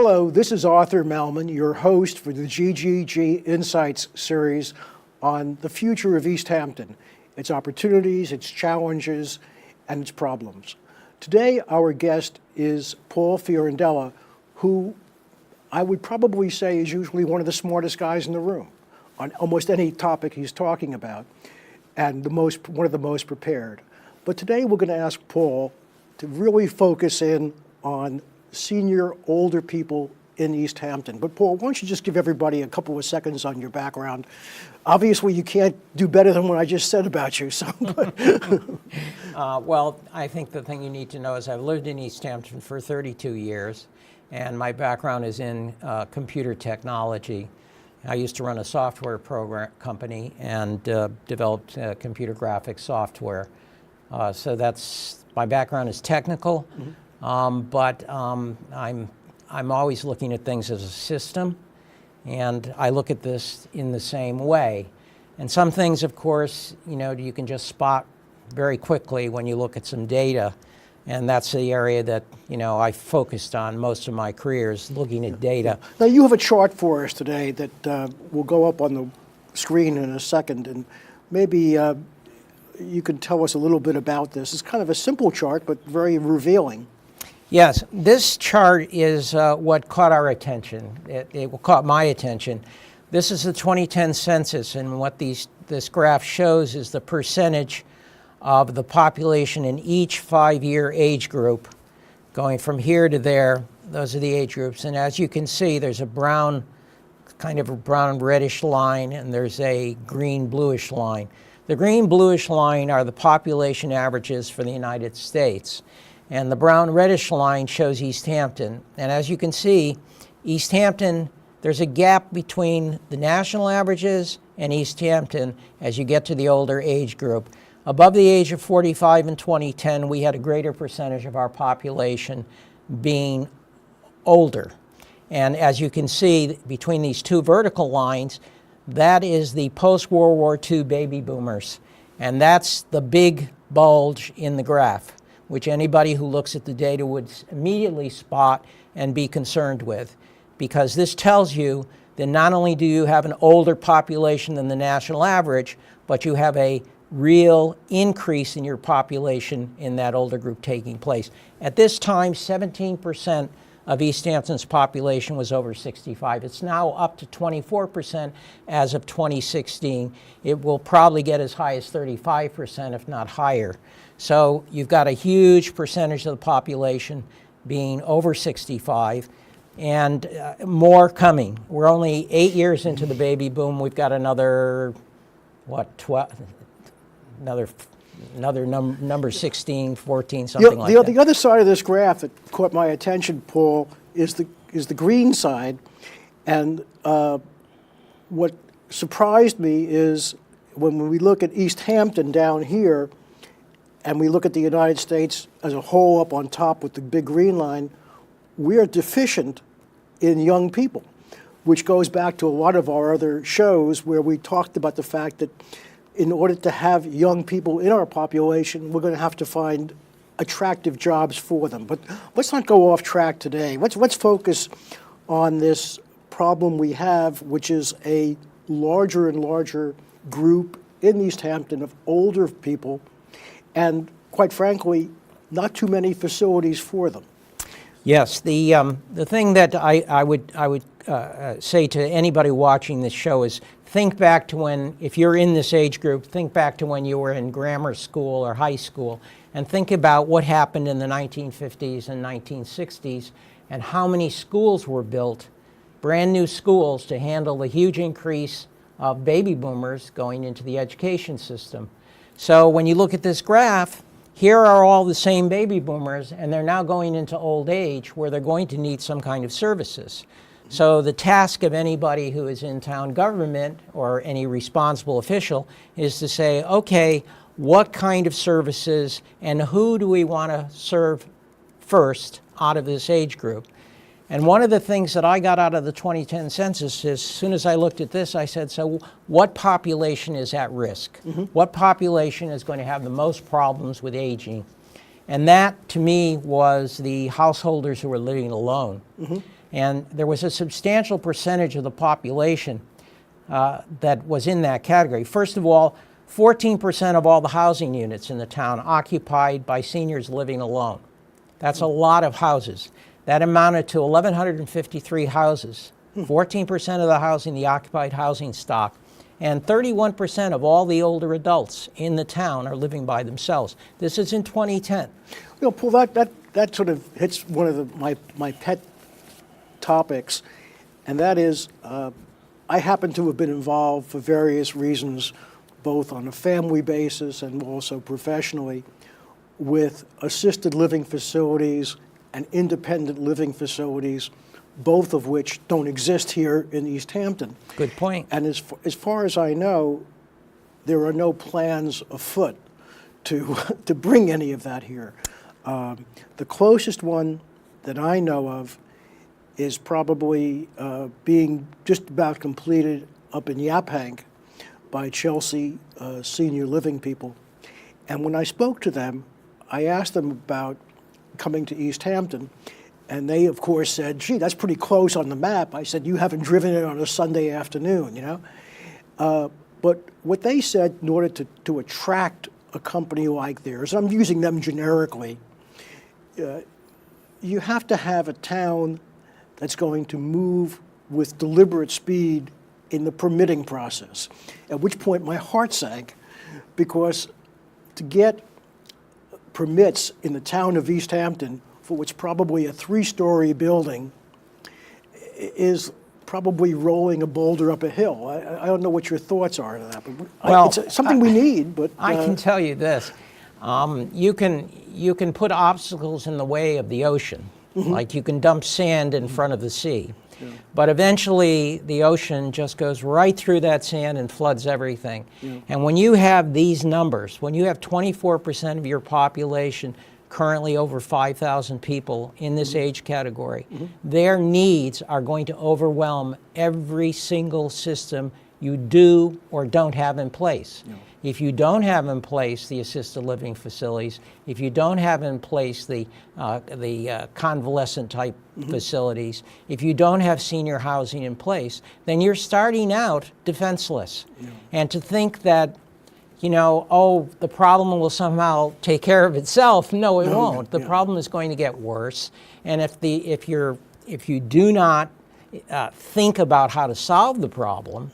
Hello, this is Arthur Melman, your host for the GGG Insights series on the future of East Hampton, its opportunities, its challenges, and its problems. Today, our guest is Paul Fiondella, who I would probably say is usually one of the smartest guys in the room on almost any topic he's talking about, and one of the most prepared. But today we're going to ask Paul to really focus in on senior, older people in East Hampton. But Paul, why don't you just give everybody a couple of seconds on your background? Obviously, you can't do better than what I just said about you. So, well, I think the thing you need to know is I've lived in East Hampton for 32 years, and my background is in computer technology. I used to run a software program company and developed computer graphics software. So that's, my background is technical, but I'm always looking at things as a system, and I look at this in the same way. And some things, of course, you can just spot very quickly when you look at some data, and that's the area that, I focused on most of my career, is looking at data. Now, you have a chart for us today that will go up on the screen in a second, and maybe you can tell us a little bit about this. It's kind of a simple chart, but very revealing. Yes, this chart is what caught our attention. It caught my attention. This is the 2010 census, and what this graph shows is the percentage of the population in each 5-year age group, going from here to there. Those are the age groups, and as you can see, there's a brown, kind of a brown reddish line, and there's a green bluish line. The green bluish line are the population averages for the United States, and the brown reddish line shows East Hampton. And as you can see, East Hampton, there's a gap between the national averages and East Hampton as you get to the older age group. Above the age of 45 in 2010, we had a greater percentage of our population being older. And as you can see, between these two vertical lines, that is the post-World War II baby boomers. And that's the big bulge in the graph, which anybody who looks at the data would immediately spot and be concerned with. Because this tells you that not only do you have an older population than the national average, but you have a real increase in your population in that older group taking place. At this time, 17% of East Hampton's population was over 65. It's now up to 24% as of 2016. It will probably get as high as 35%, if not higher. So you've got a huge percentage of the population being over 65, and more coming. We're only 8 years into the baby boom. We've got another, what, 12? Another number 16, 14, something like that. The other side of this graph that caught my attention, Paul, is the green side. And what surprised me is when we look at East Hampton down here, and we look at the United States as a whole up on top with the big green line, we are deficient in young people, which goes back to a lot of our other shows where we talked about the fact that in order to have young people in our population, we're going to have to find attractive jobs for them. But let's not go off track today. Let's focus on this problem we have, which is a larger and larger group in East Hampton of older people, and quite frankly, not too many facilities for them. Yes, the thing that I would say to anybody watching this show is think back to when, if you're in this age group, think back to when you were in grammar school or high school, and think about what happened in the 1950s and 1960s and how many schools were built, brand new schools, to handle the huge increase of baby boomers going into the education system. So when you look at this graph, here are all the same baby boomers, and they're now going into old age where they're going to need some kind of services. So the task of anybody who is in town government or any responsible official is to say, okay, what kind of services and who do we want to serve first out of this age group? And one of the things that I got out of the 2010 census is, as soon as I looked at this, I said, so what population is at risk? What population is going to have the most problems with aging? And that, to me, was the householders who were living alone. And there was a substantial percentage of the population that was in that category. First of all, 14% of all the housing units in the town occupied by seniors living alone. That's a lot of houses. That amounted to 1,153 houses, 14% of the housing, the occupied housing stock. And 31% of all the older adults in the town are living by themselves. This is in 2010. You know, Paul, that sort of hits one of my pet topics, and that is I happen to have been involved for various reasons, both on a family basis and also professionally, with assisted living facilities and independent living facilities, both of which don't exist here in East Hampton. Good point. And as far as I know, there are no plans afoot to bring any of that here. The closest one that I know of is probably being just about completed up in Yaphank by Chelsea Senior Living people. And when I spoke to them, I asked them about coming to East Hampton, and they, of course, said, gee, that's pretty close on the map. I said, you haven't driven it on a Sunday afternoon, you know? But what they said, in order to attract a company like theirs, I'm using them generically, you have to have a town that's going to move with deliberate speed in the permitting process, at which point my heart sank, because to get permits in the town of East Hampton for what's probably a 3-story building is probably rolling a boulder up a hill. I don't know what your thoughts are on that, but Well, it's something we need. But I can tell you this. You can put obstacles in the way of the ocean, like you can dump sand in front of the sea. Yeah. But eventually the ocean just goes right through that sand and floods everything. Yeah. And when you have these numbers, when you have 24% of your population currently over 5,000 people in this age category, their needs are going to overwhelm every single system you do or don't have in place. Yeah. If you don't have in place the assisted living facilities, if you don't have in place the convalescent type facilities, if you don't have senior housing in place, then you're starting out defenseless. Yeah. And to think that, you know, oh, the problem will somehow take care of itself, no, it won't. The problem is going to get worse. And if you do not think about how to solve the problem,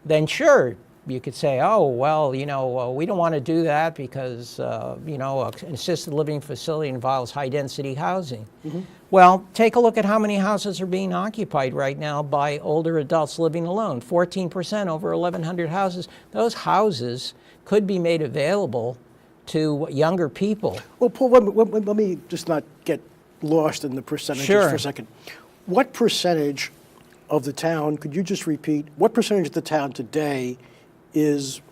then sure, you could say, oh, well, you know, we don't want to do that because, you know, an assisted living facility involves high-density housing. Well, take a look at how many houses are being occupied right now by older adults living alone. 14% over 1,100 houses. Those houses could be made available to younger people. Well, Paul, let me just not get lost in the percentages for a second. What percentage of the town, could you just repeat, what percentage of the town today is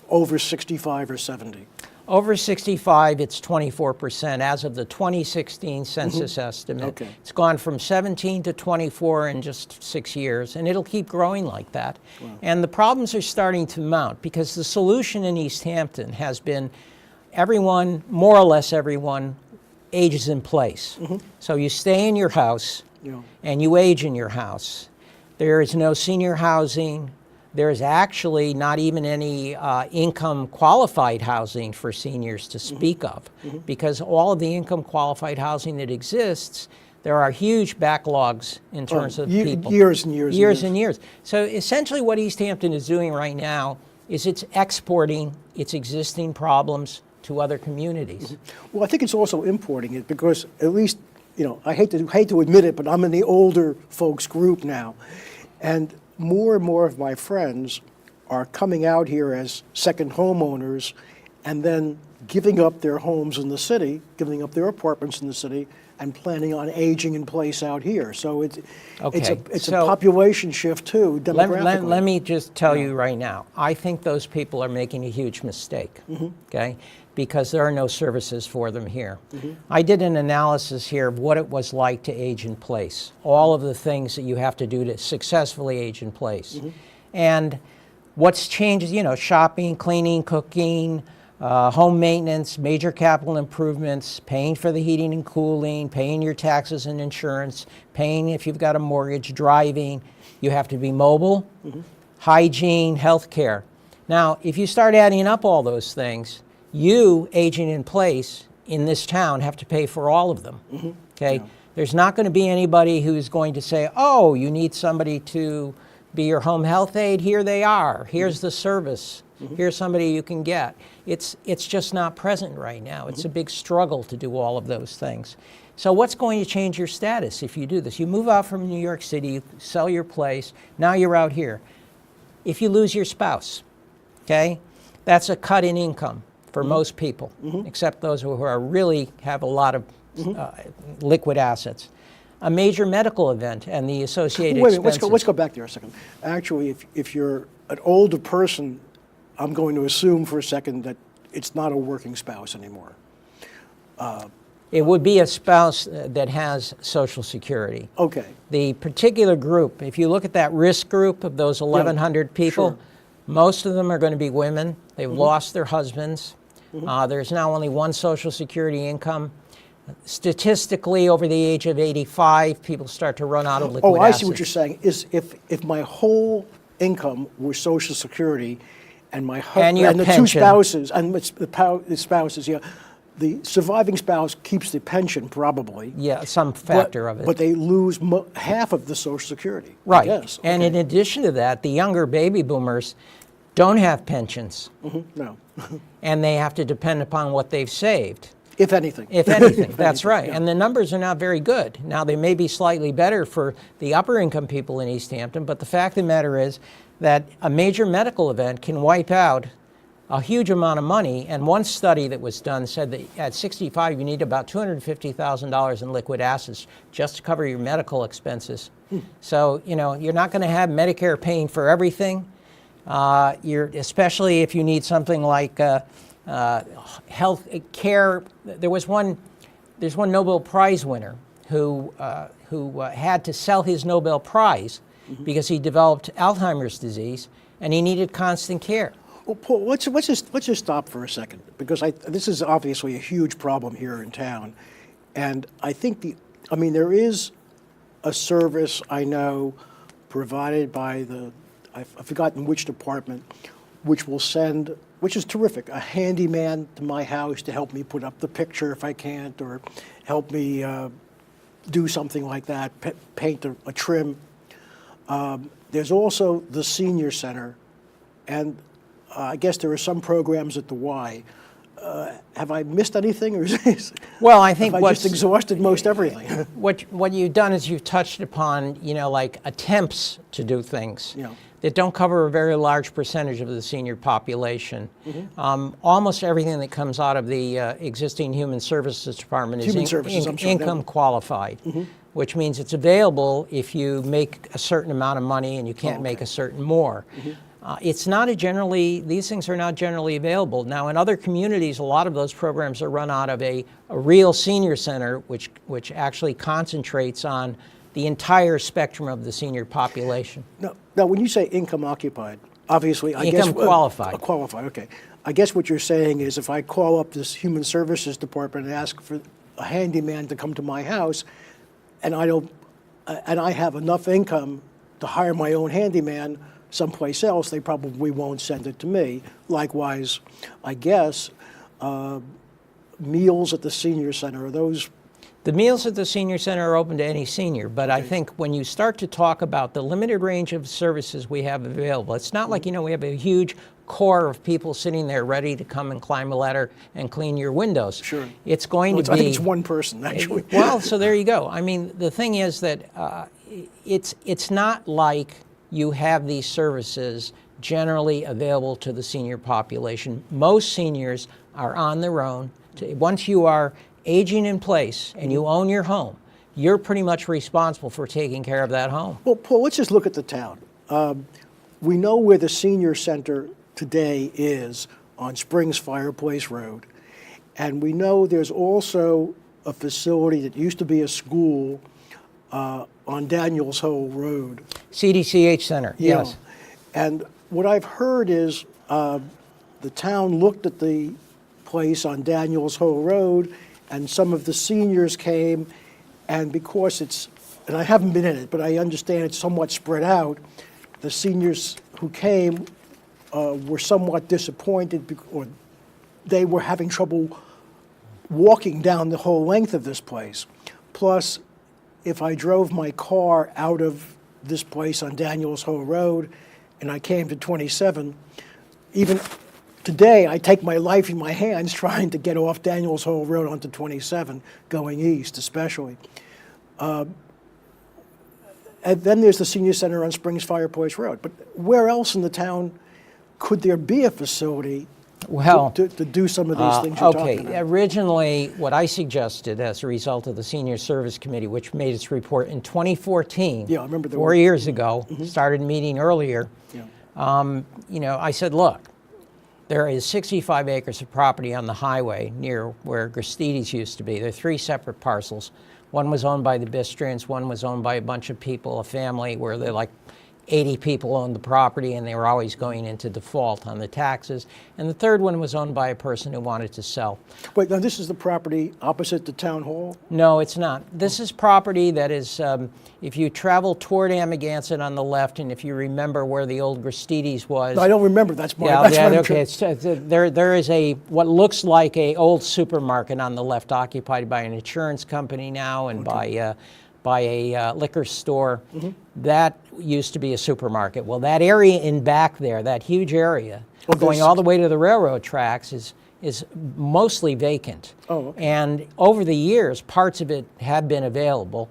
over 65 or 70? Over 65, it's 24% as of the 2016 census estimate. Okay. It's gone from 17 to 24 in just 6 years, and it'll keep growing like that. Wow. And the problems are starting to mount because the solution in East Hampton has been everyone, more or less everyone, ages in place. So you stay in your house and you age in your house. There is no senior housing. There is actually not even any income qualified housing for seniors to speak of, because all of the income qualified housing that exists, there are huge backlogs in terms of people. Years and years. Years and years. So essentially what East Hampton is doing right now is it's exporting its existing problems to other communities. Well, I think it's also importing it because at least, you know, I hate to admit it, but I'm in the older folks group now. And more and more of my friends are coming out here as second homeowners and then giving up their homes in the city, giving up their apartments in the city, and planning on aging in place out here. So it's a population shift too, demographically. Let me just tell you right now, I think those people are making a huge mistake, okay? Because there are no services for them here. I did an analysis here of what it was like to age in place, all of the things that you have to do to successfully age in place. And what's changed, you know, shopping, cleaning, cooking, home maintenance, major capital improvements, paying for the heating and cooling, paying your taxes and insurance, paying if you've got a mortgage, driving. You have to be mobile, hygiene, health care. Now, if you start adding up all those things, you, aging in place in this town, have to pay for all of them. Okay? Yeah. There's not going to be anybody who's going to say, oh, you need somebody to be your home health aide. Here they are. Here's the service. Here's somebody you can get. It's just not present right now. It's a big struggle to do all of those things. So what's going to change your status if you do this? You move out from New York City, you sell your place, now you're out here. If you lose your spouse, okay, that's a cut in income for most people, except those who are really have a lot of liquid assets. A major medical event and the associated expenses. Let's go back there a second. Actually, if you're an older person, I'm going to assume for a second that it's not a working spouse anymore. It would be a spouse that has Social Security. Okay. The particular group, if you look at that risk group of those 1,100 people, sure. Most of them are going to be women. They've lost their husbands. There's now only one Social Security income. Statistically, over the age of 85, people start to run out of liquid assets. I see what you're saying. Is if my whole income were Social Security, and my husband and the two spouses and the spouses, yeah, the surviving spouse keeps the pension probably. Yeah, some factor of it. But they lose half of the Social Security. Right. Yes. And in addition to that, the younger baby boomers don't have pensions. No. And they have to depend upon what they've saved. If anything. If anything, that's anything, right. Yeah. And the numbers are not very good. Now, they may be slightly better for the upper income people in East Hampton, but the fact of the matter is that a major medical event can wipe out a huge amount of money. And one study that was done said that at 65, you need about $250,000 in liquid assets just to cover your medical expenses. So, you know, you're not going to have Medicare paying for everything. Especially if you need something like health care. There's one Nobel Prize winner who had to sell his Nobel Prize because he developed Alzheimer's disease and he needed constant care. Well, Paul, let's just stop for a second, because this is obviously a huge problem here in town, and I think there is a service I know provided by I've forgotten which department, which is terrific, a handyman to my house to help me put up the picture if I can't, or help me do something like that, paint a trim. There's also the senior center, and I guess there are some programs at the Y. Have I missed anything, or well, I think have I just exhausted most everything? What you've done is you've touched upon, like attempts to do things that don't cover a very large percentage of the senior population. Almost everything that comes out of the existing Human Services Department is income qualified, which means it's available if you make a certain amount of money and you can't make a certain more. It's not these things are not generally available. Now, in other communities, a lot of those programs are run out of a real senior center, which actually concentrates on the entire spectrum of the senior population. Now, when you say income occupied, obviously, I guess qualified. Qualified, okay. I guess what you're saying is if I call up this Human Services Department and ask for a handyman to come to my house, and I have enough income to hire my own handyman someplace else, they probably won't send it to me. Likewise, I guess, meals at the senior center, are those? The meals at the senior center are open to any senior, but I think when you start to talk about the limited range of services we have available, it's not like, we have a huge core of people sitting there ready to come and climb a ladder and clean your windows. Sure. It's going to be... I think it's one person, actually. Well, so there you go. I mean, the thing is that it's not like you have these services generally available to the senior population. Most seniors are on their own. Once you are aging in place and you own your home, you're pretty much responsible for taking care of that home. Well, Paul, let's just look at the town. We know where the senior center today is on Springs Fireplace Road. And we know there's also a facility that used to be a school on Daniels Hole Road. CDCH Center, yes. And what I've heard is the town looked at the place on Daniels Hole Road, and some of the seniors came, and because it's, and I haven't been in it, but I understand it's somewhat spread out, the seniors who came were somewhat disappointed, or they were having trouble walking down the whole length of this place. Plus, if I drove my car out of this place on Daniels Hole Road and I came to 27, even today I take my life in my hands trying to get off Daniels Hole Road onto 27, going east especially. And then there's the senior center on Springs Fireplace Road. But where else in the town could there be a facility Well, to do some of these things you're talking okay. about? Originally, what I suggested as a result of the Senior Service Committee, which made its report in 2014, Yeah, I remember the 4 years ago, started meeting earlier. Yeah. You know, I said, look, there is 65 acres of property on the highway near where Gristides used to be. There are 3 separate parcels. One was owned by the Bistrians, one was owned by a bunch of people, a family where they're like 80 people owned the property and they were always going into default on the taxes. And the third one was owned by a person who wanted to sell. Wait, now this is the property opposite the town hall? No, it's not. This is property that is, if you travel toward Amagansett on the left, and if you remember where the old Gristides was. No, I don't remember. That's my. Yeah, that's yeah, what I'm okay. There is a what looks like a old supermarket on the left, occupied by an insurance company now and by a liquor store. That used to be a supermarket. Well, that area in back there, that huge area, going all the way to the railroad tracks, is mostly vacant. Oh, okay. And over the years, parts of it had been available.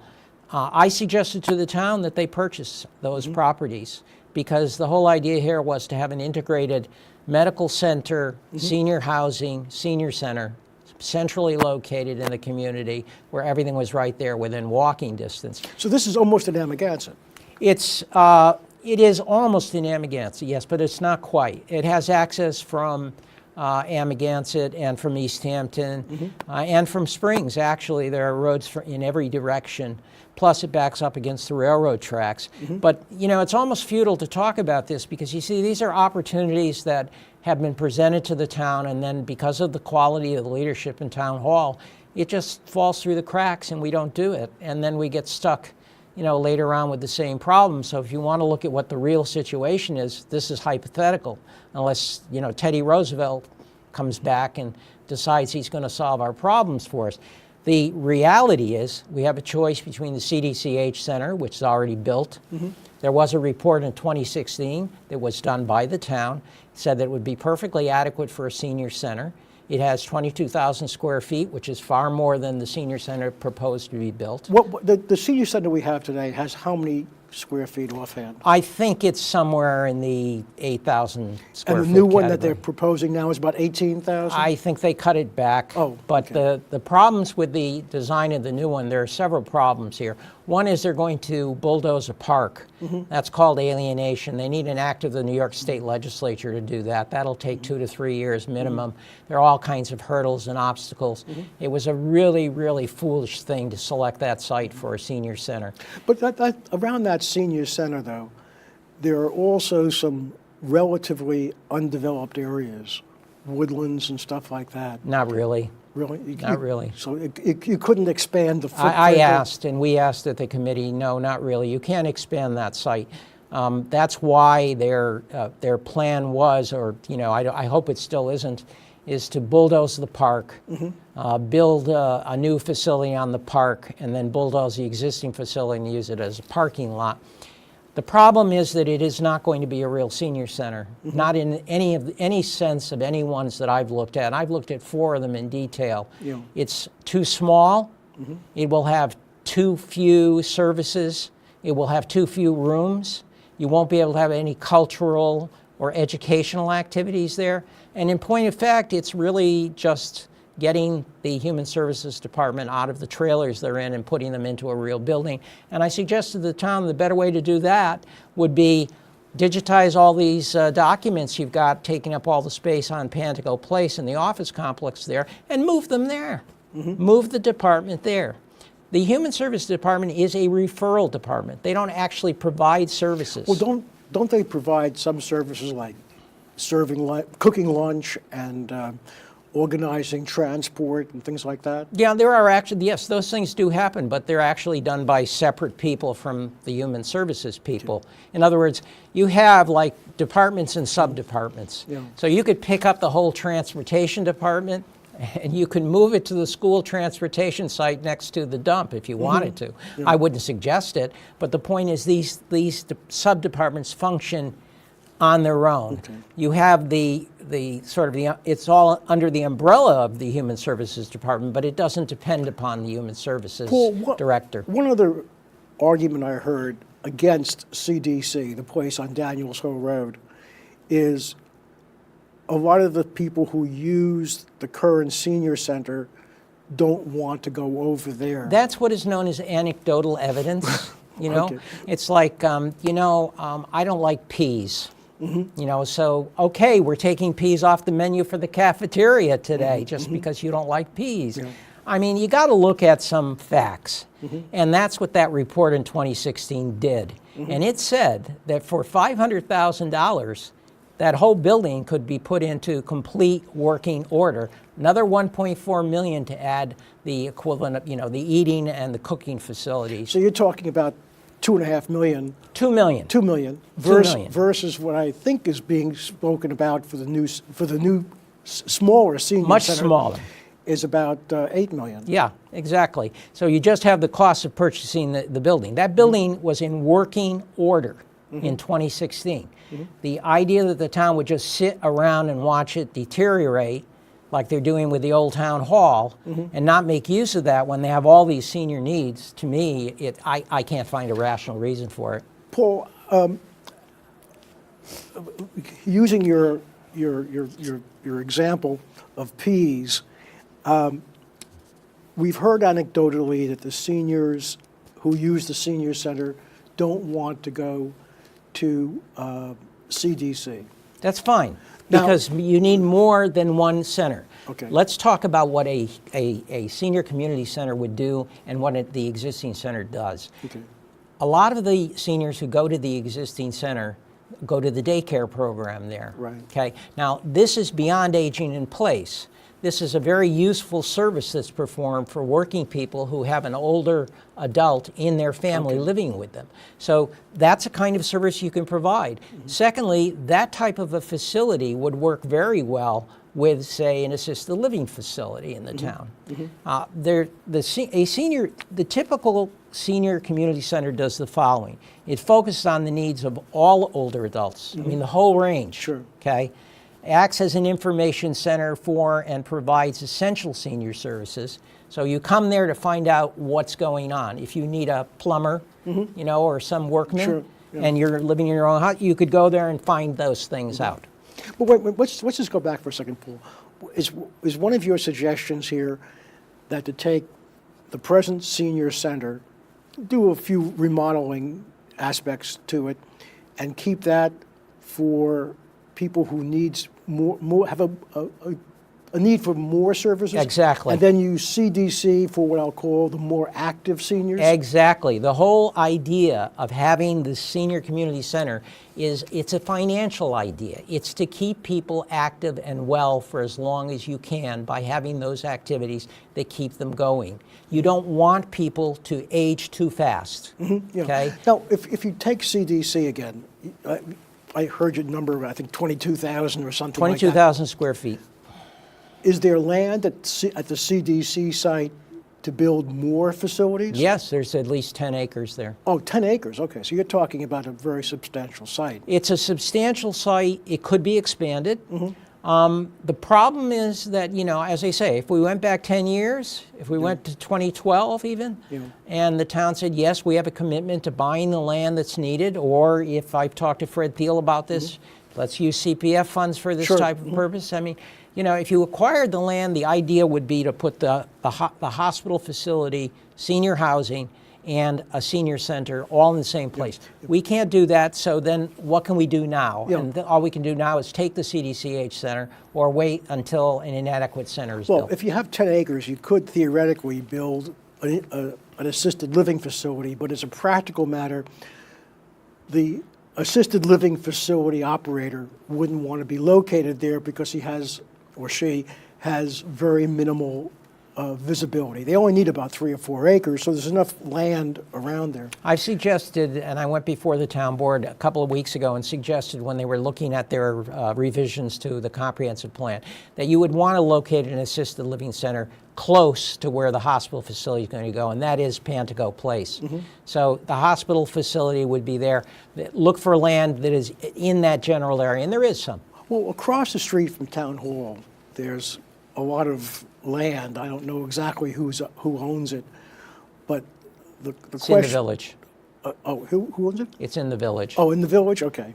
I suggested to the town that they purchase those properties because the whole idea here was to have an integrated medical center, senior housing, senior center, centrally located in the community where everything was right there within walking distance. So this is almost an Amagansett. It is almost in Amagansett, yes, but it's not quite. It has access from Amagansett and from East Hampton and from Springs. Actually, there are roads in every direction. Plus, it backs up against the railroad tracks. But, you know, it's almost futile to talk about this because, you see, these are opportunities that have been presented to the town, and then because of the quality of the leadership in town hall, it just falls through the cracks and we don't do it. And then we get stuck, you know, later on with the same problem. So if you want to look at what the real situation is, this is hypothetical, unless, you know, Teddy Roosevelt comes back and decides he's going to solve our problems for us. The reality is we have a choice between the CDCH Center, which is already built. There was a report in 2016 that was done by the town, said that it would be perfectly adequate for a senior center. It has 22,000 square feet, which is far more than the senior center proposed to be built. The senior center we have today has how many square feet offhand? I think it's somewhere in the 8,000 square And foot the new one that category. they're proposing now is about 18,000? I think they cut it back. Oh, but okay. the problems with the design of the new one, there are several problems here. One is they're going to bulldoze a park. That's called alienation. They need an act of the New York State Legislature to do that. That'll take 2 to 3 years minimum. There are all kinds of hurdles and obstacles. It was a really, really foolish thing to select that site for a senior center. But around that senior center, though, there are also some relatively undeveloped areas, woodlands and stuff like that. Not really. Really? Not really. So you couldn't expand the footprint? I asked, and we asked at the committee, no, not really. You can't expand that site. That's why their plan was, or you know, I hope it still isn't, is to bulldoze the park, build a new facility on the park, and then bulldoze the existing facility and use it as a parking lot. The problem is that it is not going to be a real senior center, not in any sense of any ones that I've looked at. I've looked at 4 of them in detail. Yeah. It's too small. It will have too few services. It will have too few rooms. You won't be able to have any cultural or educational activities there. And in point of fact, it's really just getting the Human Services Department out of the trailers they're in and putting them into a real building. And I suggested to the town the better way to do that would be digitize all these documents you've got taking up all the space on Pantico Place in the office complex there and move them there. Move the department there. The Human Services Department is a referral department. They don't actually provide services. Well, don't they provide some services like cooking lunch and organizing transport and things like that? Yeah, there are actually, yes, those things do happen, but they're actually done by separate people from the human services people. In other words, you have like departments and sub-departments. Yeah. So you could pick up the whole transportation department and you can move it to the school transportation site next to the dump if you wanted to. Yeah. I wouldn't suggest it, but the point is these sub-departments function on their own. Okay. You have the sort of the, it's all under the umbrella of the Human Services Department, but it doesn't depend upon the Human Services Director. One other argument I heard against CDC, the place on Daniels Hill Road, is a lot of the people who use the current senior center don't want to go over there. That's what is known as anecdotal evidence. You know, Okay. it's like, I don't like peas. You know, so, okay, we're taking peas off the menu for the cafeteria today just because you don't like peas. Yeah. I mean, you got to look at some facts. And that's what that report in 2016 did. And it said that for $500,000, that whole building could be put into complete working order. Another $1.4 million to add the equivalent of, the eating and the cooking facilities. So you're talking about $2.5 million. $2 million. $2 million versus what I think is being spoken about for the new smaller senior Much center smaller. is about $8 million. Yeah, exactly. So you just have the cost of purchasing the building. That building was in working order in 2016. The idea that the town would just sit around and watch it deteriorate like they're doing with the old town hall and not make use of that when they have all these senior needs, to me, I can't find a rational reason for it. Paul, using your example of peas, we've heard anecdotally that the seniors who use the senior center don't want to go to CDC. That's fine, Now- because you need more than one center. Okay. Let's talk about what a senior community center would do and what the existing center does. Okay. A lot of the seniors who go to the existing center go to the daycare program there. Right. Okay. Now, this is beyond aging in place. This is a very useful service that's performed for working people who have an older adult in their family living with them. So that's a kind of service you can provide. Secondly, that type of a facility would work very well with, say, an assisted living facility in the town. The typical senior community center does the following. It focuses on the needs of all older adults. I mean, the whole range. Sure. Okay. Acts as an information center for and provides essential senior services. So you come there to find out what's going on. If you need a plumber, or some workman, Sure, yeah. and you're living in your own house, you could go there and find those things out. But wait, let's just go back for a second, Paul. Is one of your suggestions here that to take the present senior center, do a few remodeling aspects to it, and keep that for people who needs more have a need for more services? Exactly. And then use CDC for what I'll call the more active seniors? Exactly. The whole idea of having the senior community center is it's a financial idea. It's to keep people active and well for as long as you can by having those activities that keep them going. You don't want people to age too fast. Yeah. Okay? Now, if you take CDC again, I heard your number, I think 22,000 or something like that. 22,000 square feet. Is there land at the CDC site to build more facilities? Yes, there's at least 10 acres there. Oh, 10 acres, okay. So you're talking about a very substantial site. It's a substantial site. It could be expanded. The problem is that, as I say, if we went back 10 years, if we went to 2012 even, and the town said, yes, we have a commitment to buying the land that's needed, or if I've talked to Fred Thiel about this, let's use CPF funds for this Sure. type of purpose. I mean, if you acquired the land, the idea would be to put the hospital facility, senior housing, and a senior center all in the same place. We can't do that, so then what can we do now? Yeah. And all we can do now is take the CDCH center or wait until an inadequate center is Well, built. if you have 10 acres, you could theoretically build an assisted living facility, but as a practical matter, the assisted living facility operator wouldn't want to be located there because he has, or she, has very minimal visibility. They only need about 3 or 4 acres, so there's enough land around there. I've suggested, and I went before the town board a couple of weeks ago and suggested when they were looking at their revisions to the comprehensive plan, that you would want to locate an assisted living center close to where the hospital facility is going to go, and that is Pantago Place. So the hospital facility would be there. Look for land that is in that general area, and there is some. Well, across the street from Town Hall, there's a lot of land. I don't know exactly who owns it, but the It's question... in the village. Who owns it? It's in the village. Oh, in the village? Okay.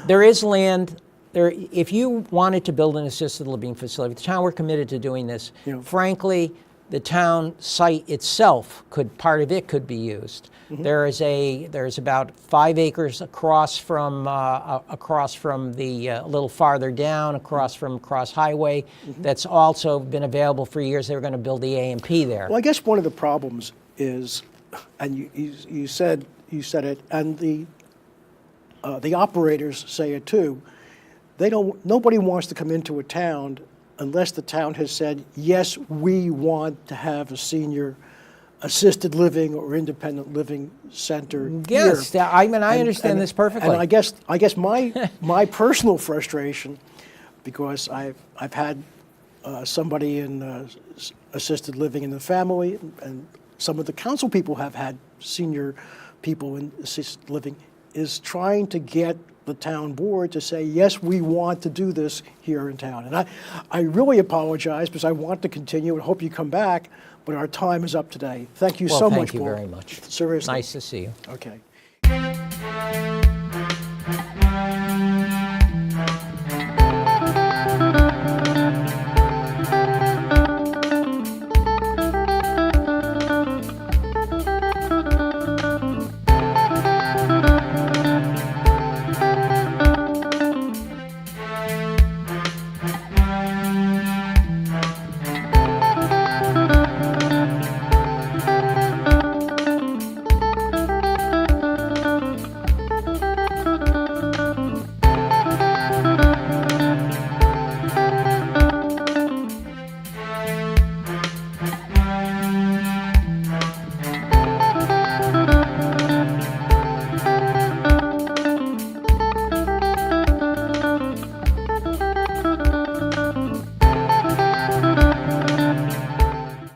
There is land there. If you wanted to build an assisted living facility, if the town were committed to doing this, Yeah. frankly, the town site itself part of it could be used. There's about 5 acres across from the a little farther down, across from Cross Highway, that's also been available for years. They were going to build the A&P there. Well, I guess one of the problems is, and you said it, and the operators say it too. Nobody wants to come into a town unless the town has said, yes, we want to have a senior assisted living or independent living center Yes, here. I mean, I understand this perfectly. And I guess my personal frustration, because I've had somebody in assisted living in the family, and some of the council people have had senior people in assisted living, is trying to get the town board to say, yes, we want to do this here in town. And I really apologize because I want to continue and hope you come back, but our time is up today. Thank you so much, Thank you Paul. very much. Seriously. Nice to see you. Okay.